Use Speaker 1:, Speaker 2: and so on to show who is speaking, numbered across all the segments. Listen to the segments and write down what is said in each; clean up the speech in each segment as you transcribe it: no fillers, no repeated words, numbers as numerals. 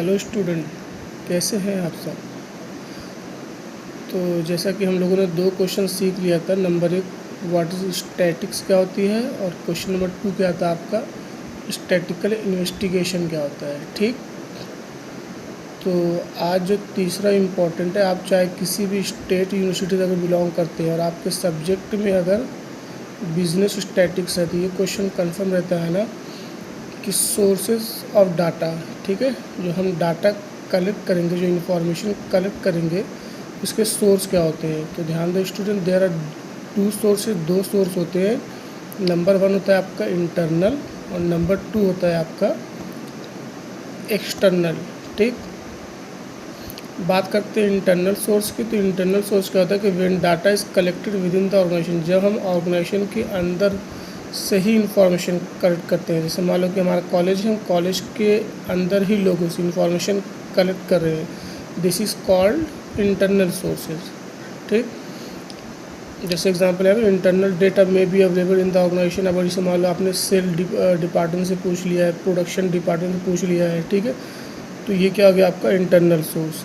Speaker 1: Hello student, कैसे हैं आप सब। तो जैसा कि हम लोगों ने दो क्वेश्चन सीख लिया था। नंबर एक, व्हाट इज़ स्टैटिक्स क्या होती है, और क्वेश्चन नंबर टू क्या था आपका, स्टैटिकल इन्वेस्टिगेशन क्या होता है। ठीक, तो आज जो तीसरा इम्पोर्टेंट है, आप चाहे किसी भी स्टेट यूनिवर्सिटी से अगर बिलोंग करते हैं और आपके सब्जेक्ट में अगर बिजनेस स्टैटिक्स है तो ये क्वेश्चन कंफर्म रहता है ना कि सोर्सेज ऑफ डाटा। ठीक है, जो हम डाटा कलेक्ट करेंगे, जो इन्फॉर्मेशन कलेक्ट करेंगे, उसके सोर्स क्या होते हैं। तो ध्यान दो student, there are two sources, दो सोर्स होते हैं। नंबर वन होता है आपका इंटरनल और नंबर टू होता है आपका एक्सटर्नल। ठीक, बात करते हैं इंटरनल सोर्स की। तो इंटरनल सोर्स क्या होता है कि when data is collected within the organization, जब हम ऑर्गेनाइजेशन के अंदर से ही इंफॉर्मेशन कलेक्ट करते हैं। जैसे मान लो कि हमारा कॉलेज है, हम कॉलेज के अंदर ही लोग उस इंफॉर्मेशन कलेक्ट कर रहे हैं, this is called internal sources. ठीक, जैसे एग्जांपल है इंटरनल डेटा में be available in the organization. अब जैसे मान लो आपने सेल डिपार्टमेंट से पूछ लिया है, प्रोडक्शन डिपार्टमेंट से पूछ लिया है। ठीक है, तो ये क्या हो गया आपका इंटरनल सोर्स।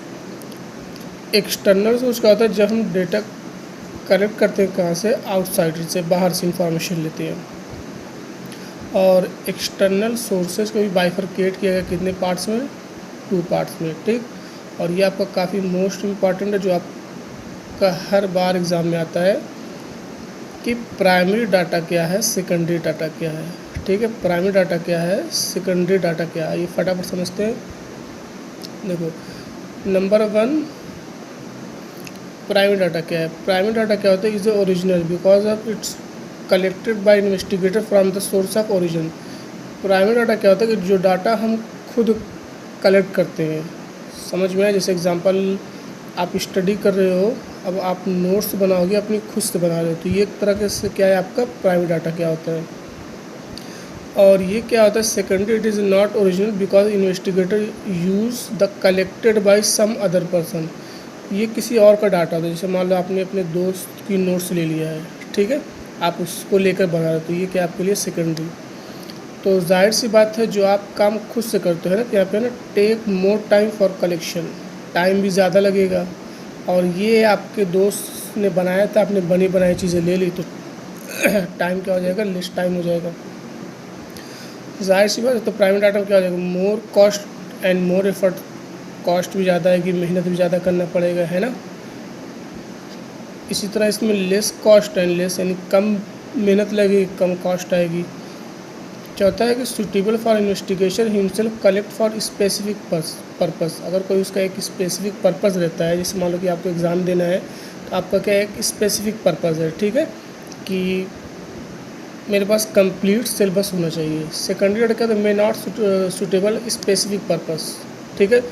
Speaker 1: एक्सटर्नल सोर्स क्या होता है, जब हम डेटा कलेक्ट करते हैं कहाँ से, आउटसाइडर से, बाहर से इंफॉर्मेशन लेते हैं। और एक्सटर्नल सोर्सेज को भी बाइफरकेट किया गया कितने पार्ट्स में, टू पार्ट्स में। ठीक, और ये आपका काफ़ी मोस्ट इम्पॉर्टेंट है, जो आपका हर बार एग्ज़ाम में आता है कि प्राइमरी डाटा क्या है, सेकेंडरी डाटा क्या है। ठीक है, प्राइमरी डाटा क्या है, सेकेंडरी डाटा क्या है, ये फटाफट समझते हैं। देखो, नंबर वन, प्राइमरी डाटा क्या है। प्राइमरी डाटा क्या होता है, is original because of its collected by investigator from the source of origin. Primary data क्या होता है कि जो डाटा हम खुद कलेक्ट करते हैं। समझ में आया, जैसे एग्जांपल आप स्टडी कर रहे हो, अब आप नोट्स बनाओगे अपनी खुद से बना रहे हो, तो ये एक तरह से क्या है आपका प्राइमरी डाटा क्या होता है। और ये क्या होता है secondary, it is not original because investigator use the collected by some other person. ये किसी और का डाटा होता है। जैसे मान लो आपने अपने दोस्त की नोट्स ले लिया है, ठीक है, आप उसको लेकर बना रहे हो, तो ये क्या आपके लिए सेकेंडरी। तो जाहिर सी बात है, जो आप काम खुद से करते हो ना, तो यहाँ पे ना take more time for collection, time भी ज़्यादा लगेगा। और ये आपके दोस्त ने बनाया था, आपने बनी बनाई चीज़ें ले ली, तो टाइम क्या हो जाएगा, लेस टाइम हो जाएगा। जाहिर सी बात है, तो प्राइमरी डाटा में क्या हो जाएगा, more cost and more effort. Cost भी ज़्यादा आएगी, मेहनत भी ज़्यादा करना पड़ेगा, है ना। इसी तरह इसमें लेस कॉस्ट एंड लेस, यानी कम मेहनत लगेगी, कम कॉस्ट आएगी। चौथा है कि suitable for investigation himself collect for specific purpose. अगर कोई उसका एक स्पेसिफिक पर्पस रहता है, जैसे मान लो कि आपको एग्ज़ाम देना है, तो आपका क्या एक स्पेसिफिक पर्पस है। ठीक है, कि मेरे पास कंप्लीट सिलेबस होना चाहिए। सेकेंडरी डाटा क्या, तो may not suitable specific purpose. ठीक है,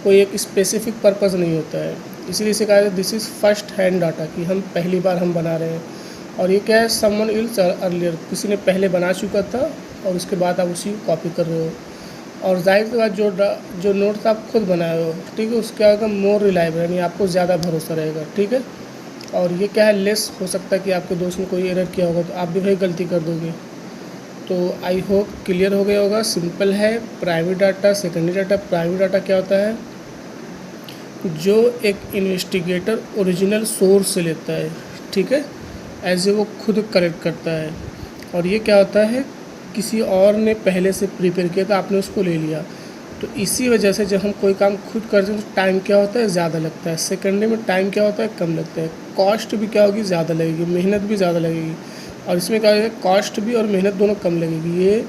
Speaker 1: कोई एक स्पेसिफिक पर्पस नहीं होता है, इसीलिए इसे कहा this is first hand data, कि हम पहली बार हम बना रहे हैं। और ये क्या है, समवन एल्स अर्लियर, किसी ने पहले बना चुका था और उसके बाद आप उसी को कॉपी कर रहे हो। और जाहिर सी बात, जो नोट्स आप खुद बनाए हो, ठीक है, उसके आगे मोर रिलायबल, यानी आपको ज़्यादा भरोसा रहेगा। ठीक है, और ये क्या है, लेस हो सकता है कि आपके दोस्त ने कोई एरर किया होगा तो आप भी वही गलती कर दोगे। तो आई होप क्लियर हो गया होगा, सिंपल है। Primary data, secondary data. Primary data क्या होता है, जो एक इन्वेस्टिगेटर ओरिजिनल सोर्स से लेता है, ठीक है, ऐसे वो खुद कलेक्ट करता है। और ये क्या होता है, किसी और ने पहले से प्रिपेयर किया था, आपने उसको ले लिया। तो इसी वजह से जब हम कोई काम खुद करते हैं तो टाइम क्या होता है, ज़्यादा लगता है। सेकेंडरी में टाइम क्या होता है, कम लगता है। कॉस्ट भी क्या होगी, ज़्यादा लगेगी, मेहनत भी ज़्यादा लगेगी। और इसमें क्या होगा, कॉस्ट भी और मेहनत दोनों कम लगेगी। ये